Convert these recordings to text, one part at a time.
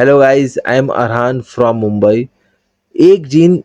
Hello guys, I am Arhan from Mumbai. एक जीन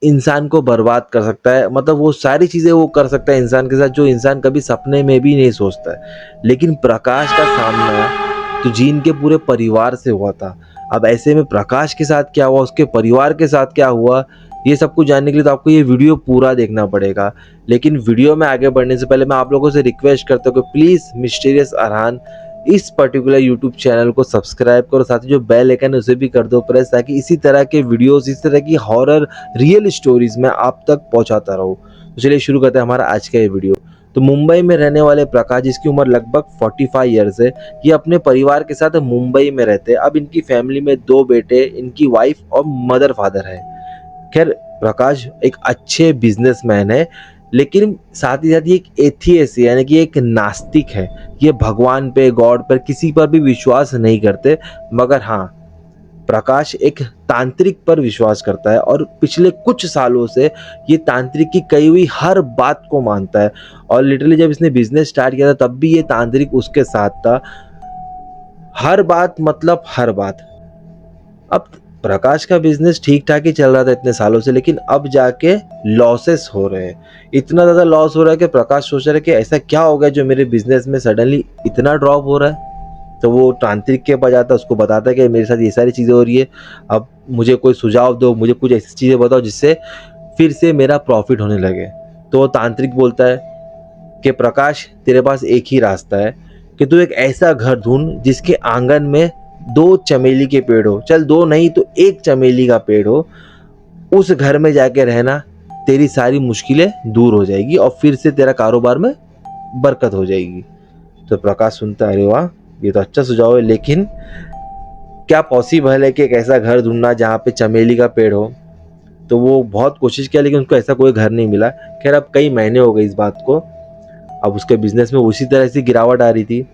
इंसान को बर्बाद कर सकता है, मतलब वो सारी चीज़ें वो कर सकता है इंसान के साथ जो इंसान कभी सपने में भी नहीं सोचता है। लेकिन प्रकाश का सामना तो जीन के पूरे परिवार से हुआ था। अब ऐसे में प्रकाश के साथ क्या हुआ, उसके परिवार के साथ क्या हुआ, ये सब कुछ जानने के लिए तो आपको ये वीडियो पूरा देखना पड़ेगा। लेकिन वीडियो में आगे बढ़ने से पहले मैं आप लोगों से रिक्वेस्ट करता हूँ कि प्लीज़ मिस्टीरियस अरहान इस पर्टिकुलर यूट्यूब चैनल को सब्सक्राइब करो, साथ ही जो बेल आइकन है उसे भी कर दो प्रेस, ताकि इसी तरह के वीडियोस, इस तरह की हॉरर रियल स्टोरीज मैं आप तक पहुंचाता रहूं। तो चलिए शुरू करते हैं हमारा आज का ये वीडियो। तो मुंबई में रहने वाले प्रकाश, जिसकी उम्र लगभग 45 ईयर्स है, ये अपने परिवार के साथ मुंबई में रहते हैं। अब इनकी फैमिली में 2 बेटे, इनकी वाइफ और मदर फादर है। खैर, प्रकाश एक अच्छे बिजनेसमैन है, लेकिन साथ ही साथ ये एक एथियस्ट यानी कि एक नास्तिक है। ये भगवान पे, गॉड पर, किसी पर भी विश्वास नहीं करते। मगर हाँ, प्रकाश एक तांत्रिक पर विश्वास करता है और पिछले कुछ सालों से ये तांत्रिक की कही हुई हर बात को मानता है। और लिटरली जब इसने बिजनेस स्टार्ट किया था तब भी ये तांत्रिक उसके साथ था। हर बात मतलब हर बात। अब प्रकाश का बिजनेस ठीक ठाक ही चल रहा था इतने सालों से, लेकिन अब जाके लॉसेस हो रहे हैं। इतना ज़्यादा लॉस हो रहा है कि प्रकाश सोच रहा है कि ऐसा क्या हो गया जो मेरे बिजनेस में सडनली इतना ड्रॉप हो रहा है। तो वो तांत्रिक के पास जाता है, उसको बताता है कि मेरे साथ ये सारी चीज़ें हो रही है, अब मुझे कोई सुझाव दो, मुझे कुछ ऐसी चीज़ें बताओ जिससे फिर से मेरा प्रॉफिट होने लगे। तो वो तांत्रिक बोलता है कि प्रकाश, तेरे पास एक ही रास्ता है कि तू एक ऐसा घर ढूंढ जिसके आंगन में 2 चमेली के पेड़ हो। चल 2 नहीं तो 1 चमेली का पेड़ हो। उस घर में जाके रहना, तेरी सारी मुश्किलें दूर हो जाएगी और फिर से तेरा कारोबार में बरकत हो जाएगी। तो प्रकाश सुनता है, अरे वाह, ये तो अच्छा सुझाव है, लेकिन क्या पॉसिबल है कि एक ऐसा घर ढूंढना जहाँ पे चमेली का पेड़ हो। तो वो बहुत कोशिश किया लेकिन उसको ऐसा कोई घर नहीं मिला। खैर, अब कई महीने हो गए इस बात को। अब उसके बिजनेस में उसी तरह से गिरावट आ रही थी।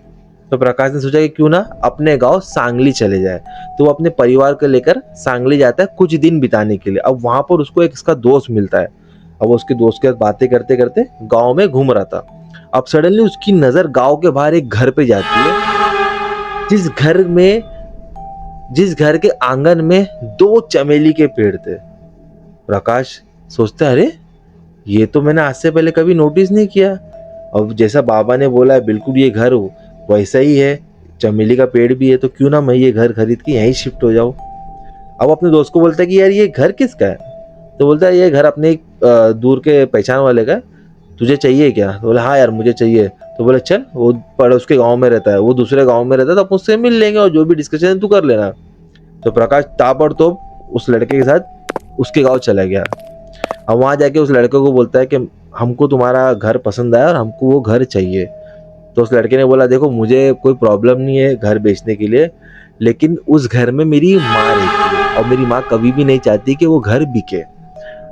तो प्रकाश ने सोचा कि क्यों ना अपने गांव सांगली चले जाए। तो वो अपने परिवार को लेकर सांगली जाता है कुछ दिन बिताने के लिए। अब वहां पर उसको एक इसका दोस्त मिलता है। अब वो उसके दोस्त के साथ बातें करते करते गांव में घूम रहा था। अब सडनली उसकी नजर गांव के बाहर एक घर पे जाती है, जिस घर के आंगन में 2 चमेली के पेड़ थे। प्रकाश सोचता है, अरे ये तो मैंने आज से पहले कभी नोटिस नहीं किया। अब जैसा बाबा ने बोला है बिल्कुल ये घर वैसा ही है, चमेली का पेड़ भी है, तो क्यों ना मैं ये घर खरीद के यहीं शिफ्ट हो जाऊं। अब अपने दोस्त को बोलता है कि यार ये घर किसका है। तो बोलता है ये घर अपने एक दूर के पहचान वाले का है, तुझे चाहिए क्या। तो बोला हाँ यार मुझे चाहिए। तो बोले चल, वो पड़ोस के गाँव में रहता है, वो दूसरे गाँव में रहता है, तो आप उससे मिल लेंगे और जो भी डिस्कशन है तू कर लेना। तो प्रकाश ताबड़तोड़ उस लड़के के साथ उसके गाँव चला गया। अब वहाँ जाके उस लड़के को बोलता है कि हमको तुम्हारा घर पसंद आया और हमको वो घर चाहिए। तो उस लड़के ने बोला, देखो मुझे कोई प्रॉब्लम नहीं है घर बेचने के लिए, लेकिन उस घर में मेरी माँ रहती है और मेरी माँ कभी भी नहीं चाहती कि वो घर बिके।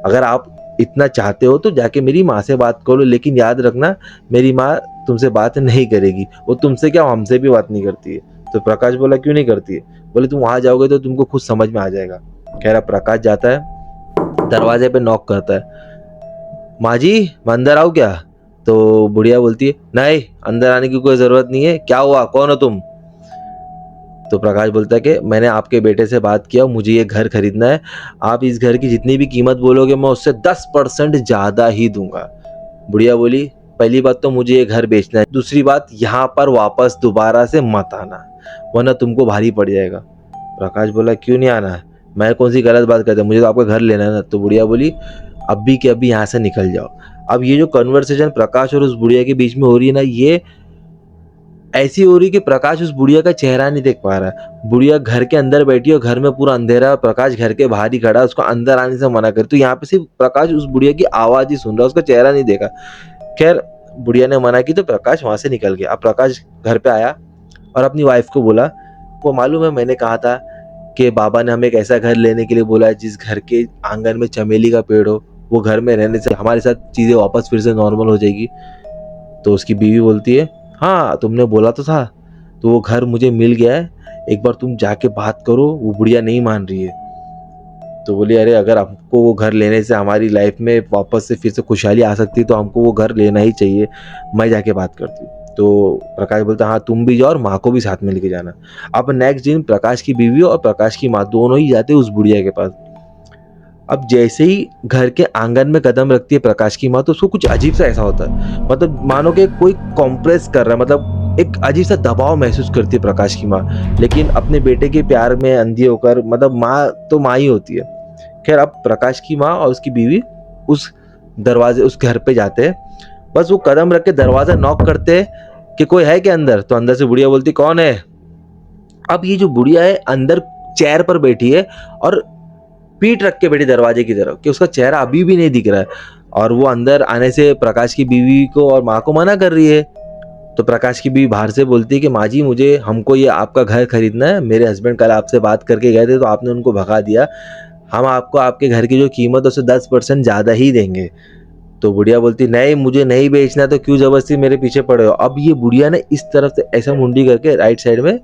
अगर आप इतना चाहते हो तो जाके मेरी माँ से बात करो, लेकिन याद रखना मेरी माँ तुमसे बात नहीं करेगी। वो तुमसे क्या, हमसे भी बात नहीं करती है। तो प्रकाश बोला, क्यों नहीं करती है। बोले तुम वहाँ जाओगे तो तुमको खुद समझ में आ जाएगा। खैर, प्रकाश जाता है, दरवाजे पे नॉक करता है, माँ जी मैं अंदर आऊँ क्या। तो बुढ़िया बोलती है, नहीं अंदर आने की कोई ज़रूरत नहीं है, क्या हुआ, कौन हो तुम। तो प्रकाश बोलता है कि मैंने आपके बेटे से बात किया, मुझे ये घर खरीदना है। आप इस घर की जितनी भी कीमत बोलोगे मैं उससे 10% ज़्यादा ही दूंगा। बुढ़िया बोली, पहली बात तो मुझे ये घर बेचना है, दूसरी बात यहाँ पर वापस दोबारा से मत आना वरना तुमको भारी पड़ जाएगा। प्रकाश बोला, क्यों नहीं आना, मैं कौन सी गलत बात करता, मुझे तो आपका घर लेना है ना। तो बुढ़िया बोली, अभी के अभी यहाँ से निकल जाओ। अब ये जो कन्वर्सेशन प्रकाश और उस बुढ़िया के बीच में हो रही है ना, ये ऐसी हो रही कि प्रकाश उस बुढ़िया का चेहरा नहीं देख पा रहा है। बुढ़िया घर के अंदर बैठी है और घर में पूरा अंधेरा है, प्रकाश घर के बाहर ही खड़ा है, उसको अंदर आने से मना कर। तो यहाँ पे सिर्फ प्रकाश उस बुढ़िया की आवाज ही सुन रहा है, उसका चेहरा नहीं देखा। खैर, बुढ़िया ने मना की तो प्रकाश वहां से निकल गया। अब प्रकाश घर पे आया और अपनी वाइफ को बोला, वो मालूम है मैंने कहा था कि बाबा ने हमें एक ऐसा घर लेने के लिए बोला है जिस घर के आंगन में चमेली का पेड़ हो, वो घर में रहने से हमारे साथ चीजें वापस फिर से नॉर्मल हो जाएगी। तो उसकी बीवी बोलती है, हाँ तुमने बोला तो था, तो वो घर मुझे मिल गया है, एक बार तुम जाके बात करो। वो बुढ़िया नहीं मान रही है। तो बोली, अरे अगर हमको वो घर लेने से हमारी लाइफ में वापस से फिर से खुशहाली आ सकती है तो हमको वो घर लेना ही चाहिए, मैं जाके बात करती हूँ। तो प्रकाश बोलता हाँ तुम भी जाओ और माँ को भी साथ में लेके जाना। अब नेक्स्ट दिन प्रकाश की बीवी और प्रकाश की माँ दोनों ही जाते उस बुढ़िया के पास। अब जैसे ही घर के आंगन में कदम रखती है प्रकाश की माँ, तो उसको कुछ अजीब सा ऐसा होता है, मतलब मानो कि कोई कॉम्प्रेस कर रहा है, मतलब एक अजीब सा दबाव महसूस करती है प्रकाश की माँ। लेकिन अपने बेटे के प्यार में अंधी होकर, मतलब माँ तो माँ ही होती है। खैर अब प्रकाश की माँ और उसकी बीवी उस दरवाजे उस घर पे जाते हैं। बस वो कदम रख के दरवाजा नॉक करते हैं कि कोई है क्या अंदर। तो अंदर से बुढ़िया बोलती कौन है। अब ये जो बुढ़िया है अंदर चेयर पर बैठी है और पीठ रख के बैठी दरवाजे की तरफ, कि उसका चेहरा अभी भी नहीं दिख रहा है। और वो अंदर आने से प्रकाश की बीवी को और माँ को मना कर रही है। तो प्रकाश की बीवी बाहर से बोलती है कि माँ जी हमको ये आपका घर खरीदना है, मेरे हस्बैंड कल आपसे बात करके गए थे तो आपने उनको भगा दिया, हम आपको आपके घर की जो कीमत है उससे 10% ज़्यादा ही देंगे। तो बुढ़िया बोलती नहीं मुझे नहीं बेचना, तो क्यों जबरदस्ती मेरे पीछे पड़े हो। अब ये बुढ़िया ने इस तरफ से ऐसा मुंडी करके राइट साइड में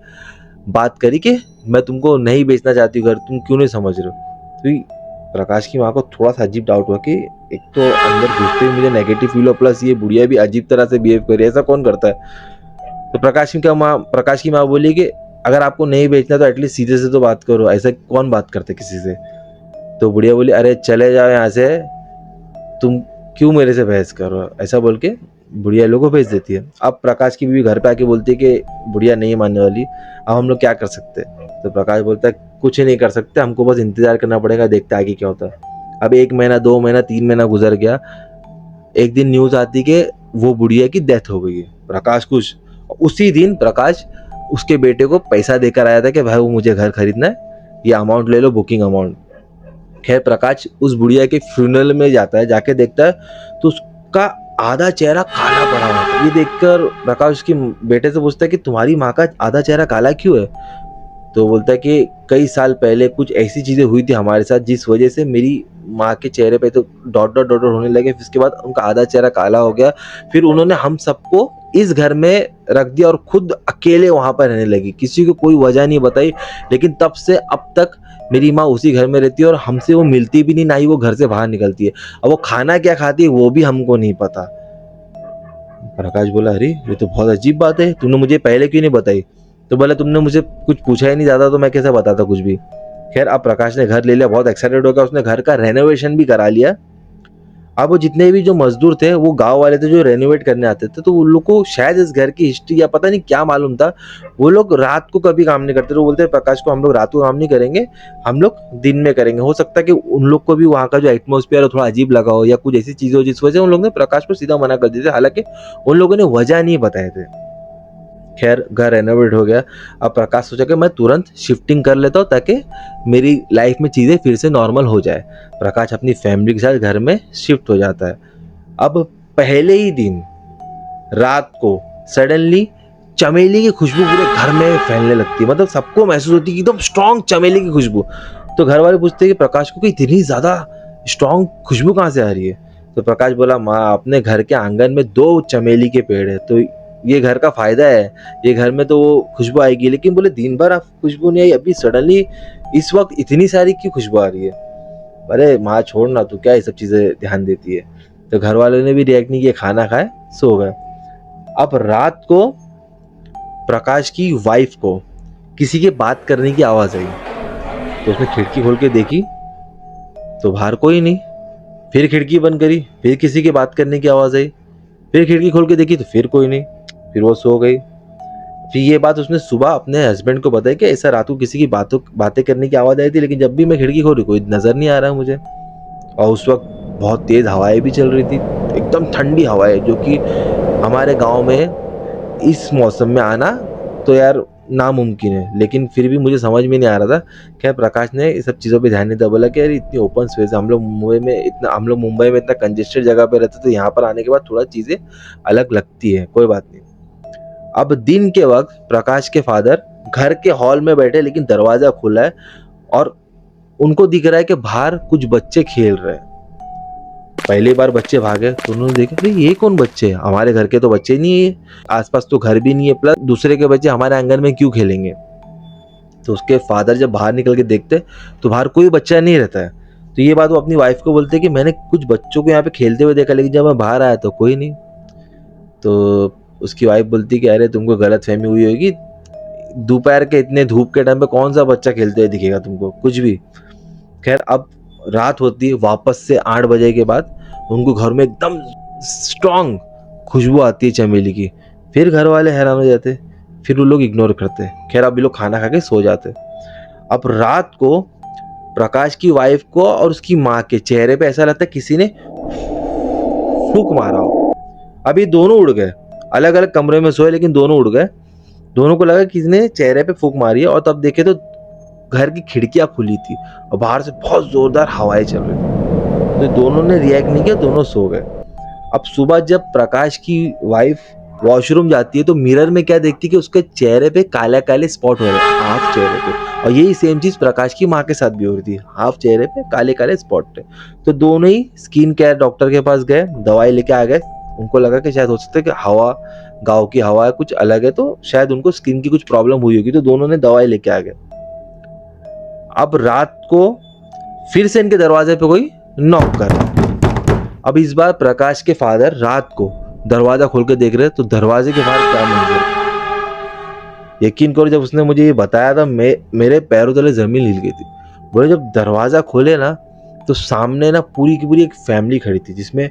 बात करी कि मैं तुमको नहीं बेचना चाहती हूँ घर, तुम क्यों नहीं समझ रहे हो। तो प्रकाश की माँ को थोड़ा सा अजीब डाउट हुआ कि एक तो अंदर घुसते ही मुझे नेगेटिव फील हो, प्लस ये बुढ़िया भी अजीब तरह से बिहेव कर रही है, ऐसा कौन करता है। तो प्रकाश की माँ बोली कि अगर आपको नहीं बेचना तो एटलीस्ट सीधे से तो बात करो, ऐसा कौन बात करते किसी से। तो बुढ़िया बोली अरे चले जाओ यहाँ से, तुम क्यों मेरे से बहस कर रहे हो, ऐसा बोल के बुढ़िया लोगों को भेज देती है। अब प्रकाश की बीवी घर पे आके बोलती है कि बुढ़िया नहीं मानने वाली, अब हम लोग क्या कर सकते हैं। तो प्रकाश बोलता है कुछ नहीं कर सकते, हमको बस इंतजार करना पड़ेगा, देखते आगे क्या होता है। अब 1 महीना 2 महीना 3 महीना गुजर गया। एक दिन न्यूज आती कि वो बुढ़िया की डेथ हो गई है। प्रकाश खुश। उसी दिन प्रकाश उसके बेटे को पैसा देकर आया था कि भाई वो मुझे घर खरीदना है, ये अमाउंट ले लो, बुकिंग अमाउंट। खैर प्रकाश उस बुढ़िया के फ्यूनरल में जाता है, जाके देखता है तो उसका आधा चेहरा काला पड़ा हुआ है। ये देखकर प्रकाश उसके बेटे से पूछता है कि तुम्हारी माँ का आधा चेहरा काला क्यों है। तो बोलता है कि कई साल पहले कुछ ऐसी चीजें हुई थी हमारे साथ जिस वजह से मेरी माँ के चेहरे पे तो डॉट डॉट डॉट होने लगे, फिर उसके बाद उनका आधा चेहरा काला हो गया। फिर उन्होंने हम सबको इस घर में रख दिया और खुद अकेले वहां पर रहने लगी, किसी को कोई वजह नहीं बताई। लेकिन तब से अब तक मेरी माँ उसी घर में रहती है और हमसे वो मिलती भी नहीं, ना ही वो घर से बाहर निकलती है। अब वो खाना क्या खाती है वो भी हमको नहीं पता। प्रकाश बोला अरे ये तो बहुत अजीब बात है, तुमने मुझे पहले क्यों नहीं बताई। तो बोला तुमने मुझे कुछ पूछा ही नहीं ज्यादा, तो मैं कैसे बताता कुछ भी। खैर अब प्रकाश ने घर ले लिया, बहुत एक्साइटेड हो गया, उसने घर का रेनोवेशन भी करा लिया। अब वो जितने भी जो मजदूर थे वो गांव वाले थे जो रेनोवेट करने आते थे, तो उन लोग को शायद इस घर की हिस्ट्री या पता नहीं क्या मालूम था, वो लोग रात को कभी काम नहीं करते। तो बोलते प्रकाश को हम लोग रात को काम नहीं करेंगे, हम लोग दिन में करेंगे। हो सकता है कि उन लोग को भी वहाँ का जो एटमोस्फेयर थोड़ा अजीब लगा हो या कुछ ऐसी चीजें हो जिस वजह से उन लोगों ने प्रकाश को सीधा मना कर दिया था, हालांकि उन लोगों ने वजह नहीं बताए थे। खैर घर रेनोवेट हो गया। अब प्रकाश सोचा कि मैं तुरंत शिफ्टिंग कर लेता हूँ ताकि मेरी लाइफ में चीज़ें फिर से नॉर्मल हो जाए। प्रकाश अपनी फैमिली के साथ घर में शिफ्ट हो जाता है। अब पहले ही दिन रात को सडनली चमेली की खुशबू पूरे घर में फैलने लगती है, मतलब सबको महसूस होती है कि एकदम स्ट्रॉन्ग चमेली की खुशबू। तो घर वाले पूछते हैं कि प्रकाश को कि इतनी ज़्यादा स्ट्रॉन्ग खुशबू कहाँ से आ रही है। तो प्रकाश बोला माँ अपने घर के आंगन में 2 चमेली के पेड़ है, तो ये घर का फायदा है, ये घर में तो वो खुशबू आएगी। लेकिन बोले दिन भर आप खुशबू नहीं आई, अभी सडनली इस वक्त इतनी सारी क्यों खुशबू आ रही है। अरे माँ छोड़ना, तू क्या ये सब चीजें ध्यान देती है। तो घर वालों ने भी रिएक्ट नहीं किया, खाना खाए सो गए। अब रात को प्रकाश की वाइफ को किसी के बात करने की आवाज आई, तो उसने खिड़की खोल के देखी तो बाहर कोई नहीं। फिर खिड़की बंद करी, फिर किसी की बात करने की आवाज आई, फिर खिड़की खोल के देखी तो फिर कोई नहीं। फिर वो सो गई। फिर ये बात उसने सुबह अपने हस्बैंड को बताई कि ऐसा रात को किसी की बातें करने की आवाज़ आई थी, लेकिन जब भी मैं खिड़की खोली कोई नज़र नहीं आ रहा मुझे। और उस वक्त बहुत तेज़ हवाएं भी चल रही थी, एकदम ठंडी हवाएं, जो कि हमारे गांव में इस मौसम में आना तो यार नामुमकिन है। लेकिन फिर भी मुझे समझ में नहीं आ रहा था। खैर प्रकाश ने इस सब चीज़ों पे ध्यान नहीं दिया, बोला कि यार इतनी ओपन स्पेस, हम लोग मुंबई में इतना कंजेस्टेड जगह पे रहते, तो यहाँ पर आने के बाद थोड़ा चीज़ें अलग लगती है, कोई बात नहीं। अब दिन के वक्त प्रकाश के फादर घर के हॉल में बैठे, लेकिन दरवाजा खुला है और उनको दिख रहा है कि बाहर कुछ बच्चे खेल रहे हैं। पहली बार बच्चे भागे तो उन्होंने देखा ये कौन बच्चे हैं, हमारे घर के तो बच्चे नहीं है, आसपास तो घर भी नहीं है, प्लस दूसरे के बच्चे हमारे आंगन में क्यों खेलेंगे। तो उसके फादर जब बाहर निकल के देखते तो बाहर कोई बच्चा नहीं रहता है। तो ये बात वो अपनी वाइफ को बोलते कि मैंने कुछ बच्चों को यहाँ पे खेलते हुए देखा, लेकिन जब मैं बाहर आया तो कोई नहीं। तो उसकी वाइफ बोलती कि अरे तुमको गलतफहमी हुई होगी, दोपहर के इतने धूप के टाइम पे कौन सा बच्चा खेलते हुए दिखेगा तुमको, कुछ भी। खैर अब रात होती है, वापस से 8 बजे के बाद उनको घर में एकदम स्ट्रांग खुशबू आती है चमेली की। फिर घर वाले हैरान हो जाते, फिर वो लोग इग्नोर करते। खैर अब ये लोग खाना खा के सो जाते। अब रात को प्रकाश की वाइफ को और उसकी माँ के चेहरे पे ऐसा लगता है किसी ने फूंक मारा हो। अब ये दोनों उड़ गए, अलग अलग कमरे में सोए लेकिन दोनों उड़ गए। दोनों को लगा किसी ने चेहरे पे फूंक मारी है, और तब देखे तो घर की खिड़कियां खुली थी और बाहर से बहुत जोरदार हवाएं चल रही थी। तो दोनों ने रिएक्ट नहीं किया, दोनों सो गए। अब सुबह जब प्रकाश की वाइफ वॉशरूम जाती है तो मिरर में क्या देखती है कि उसके चेहरे पे काले काले स्पॉट हो रहे हैं, हाफ चेहरे पे। और यही सेम चीज प्रकाश की माँ के साथ भी हो रही थी, हाफ चेहरे पे काले काले स्पॉट थे। तो दोनों ही स्किन केयर डॉक्टर के पास गए, दवाई लेके आ गए। उनको लगा कि शायद हो सकता है कि हवा, गाँव की हवा कुछ अलग है, तो शायद उनको स्किन की कुछ प्रॉब्लम हुई होगी। तो दोनों ने दवाई लेके आ गए। अब रात को फिर से इनके दरवाजे पे कोई नॉक कर रहा। अब इस बार प्रकाश के फादर रात को दरवाजा खोल के देख रहे, तो दरवाजे के बाहर क्या मंजर। यकीन करो जब उसने मुझे ये बताया था मेरे पैरों तले जमीन हिल गई थी। बोले जब दरवाजा खोले ना तो सामने ना पूरी की पूरी एक फैमिली खड़ी थी, जिसमें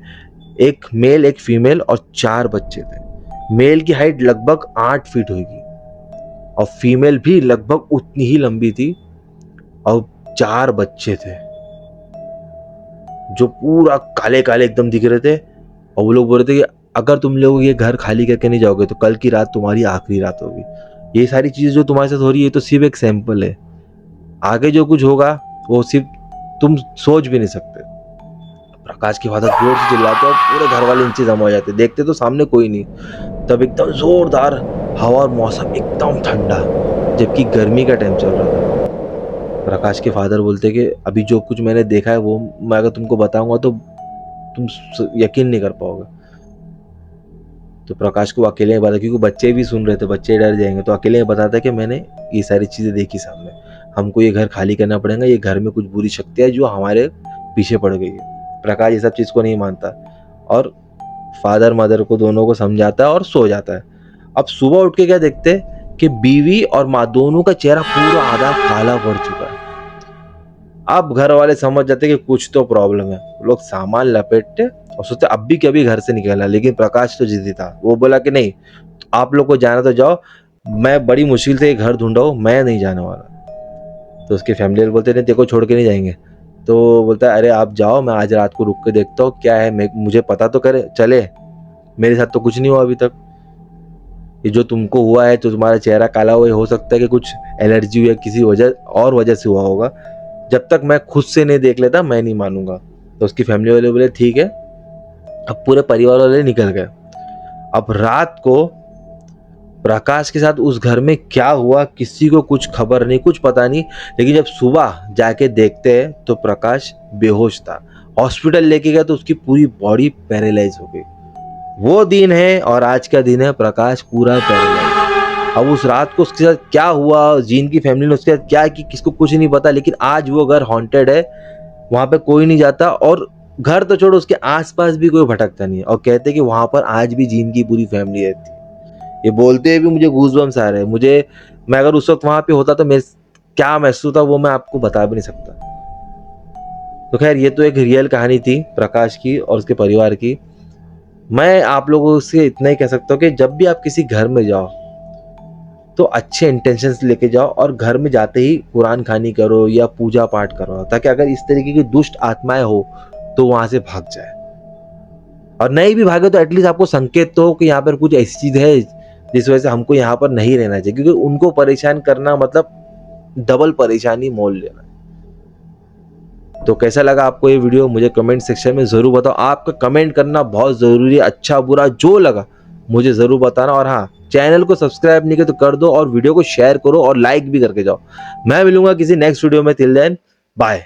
एक मेल, एक फीमेल और 4 बच्चे थे। मेल की हाइट लगभग 8 फीट होगी और फीमेल भी लगभग उतनी ही लंबी थी, और 4 बच्चे थे जो पूरा काले काले एकदम दिख रहे थे। और वो लोग बोल रहे थे कि अगर तुम लोग ये घर खाली करके नहीं जाओगे तो कल की रात तुम्हारी आखिरी रात होगी। ये सारी चीजें जो तुम्हारे साथ हो रही है तो सिर्फ एक सैंपल है, आगे जो कुछ होगा वो सिर्फ तुम सोच भी नहीं सकते। प्रकाश की फादर जोर से चिल्लाते और पूरे घर वाले नीचे जमा हो जाते। देखते तो सामने कोई नहीं, तब एकदम जोरदार हवा और मौसम एकदम ठंडा, जबकि गर्मी का टाइम चल रहा था। प्रकाश के फादर बोलते कि अभी जो कुछ मैंने देखा है वो मैं अगर तुमको बताऊंगा तो तुम यकीन नहीं कर पाओगे। तो प्रकाश को अकेले में बता, क्योंकि बच्चे भी सुन रहे थे, बच्चे डर जाएंगे, तो अकेले में बताता है कि मैंने ये सारी चीज़ें देखी सामने, हमको ये घर खाली करना पड़ेगा, ये घर में कुछ बुरी शक्ति है जो हमारे पीछे पड़ गई है। प्रकाश ये सब चीज़ को नहीं मानता और फादर मदर को दोनों को समझाता है और सो जाता है। अब सुबह उठ के क्या देखते हैं कि बीवी और माँ दोनों का चेहरा पूरा आधा काला पड़ चुका है। अब घर वाले समझ जाते कि कुछ तो प्रॉब्लम है। लोग सामान लपेटते और सोचते अब भी कभी घर से निकलना, लेकिन प्रकाश तो जिद्दी था। वो बोला कि नहीं, आप लोग को जाना तो जाओ, मैं बड़ी मुश्किल से घर ढूंढा हूँ, मैं नहीं जाने वाला। तो उसके फैमिली वाले बोलते नहीं, तेरे को छोड़ के नहीं जाएंगे। तो बोलता है अरे आप जाओ, मैं आज रात को रुक के देखता हूँ क्या है, मुझे पता तो करे चले, मेरे साथ तो कुछ नहीं हुआ अभी तक। ये जो तुमको हुआ है तो तुम्हारा चेहरा काला हुआ, हो सकता है कि कुछ एलर्जी या किसी वजह से हुआ होगा। जब तक मैं खुद से नहीं देख लेता मैं नहीं मानूंगा। तो उसकी फैमिली वाले बोले ठीक है। अब पूरे परिवार वाले निकल गए। अब रात को प्रकाश के साथ उस घर में क्या हुआ किसी को कुछ खबर नहीं, कुछ पता नहीं। लेकिन जब सुबह जाके देखते हैं तो प्रकाश बेहोश था। हॉस्पिटल लेके गया तो उसकी पूरी बॉडी पैरालाइज हो गई। वो दिन है और आज का दिन है, प्रकाश पूरा पैरालाइज। अब उस रात को उसके साथ क्या हुआ, जीन की फैमिली ने उसके साथ क्या कि किसको कुछ नहीं पता। लेकिन आज वो घर हॉन्टेड है, वहां पे कोई नहीं जाता, और घर तो छोड़ो उसके आसपास भी कोई भटकता नहीं है। और कहते कि वहां पर आज भी जीन की पूरी फैमिली रहती है। ये बोलते हुए भी मुझे गूज़बम्स आ रहे हैं। मैं अगर उस वक्त वहां पे होता तो मेरे क्या महसूस था वो मैं आपको बता भी नहीं सकता। तो खैर ये तो एक रियल कहानी थी प्रकाश की और उसके परिवार की। मैं आप लोगों से इतना ही कह सकता हूँ कि जब भी आप किसी घर में जाओ तो अच्छे इंटेंशंस लेके जाओ, और घर में जाते ही कुरान खानी करो या पूजा पाठ करो, ताकि अगर इस तरीके की दुष्ट आत्माएं हो तो वहां से भाग जाए। और नहीं भी भागे तो एटलीस्ट आपको संकेत तो हो कि यहाँ पर कुछ ऐसी चीज है जिस वजह से हमको यहाँ पर नहीं रहना चाहिए, क्योंकि उनको परेशान करना मतलब डबल परेशानी मोल लेना। तो कैसा लगा आपको ये वीडियो मुझे कमेंट सेक्शन में जरूर बताओ। आपका कमेंट करना बहुत जरूरी है, अच्छा बुरा जो लगा मुझे जरूर बताना। और हाँ, चैनल को सब्सक्राइब नहीं किया तो कर दो और वीडियो को शेयर करो और लाइक भी करके जाओ। मैं मिलूंगा किसी नेक्स्ट वीडियो में। Till then bye.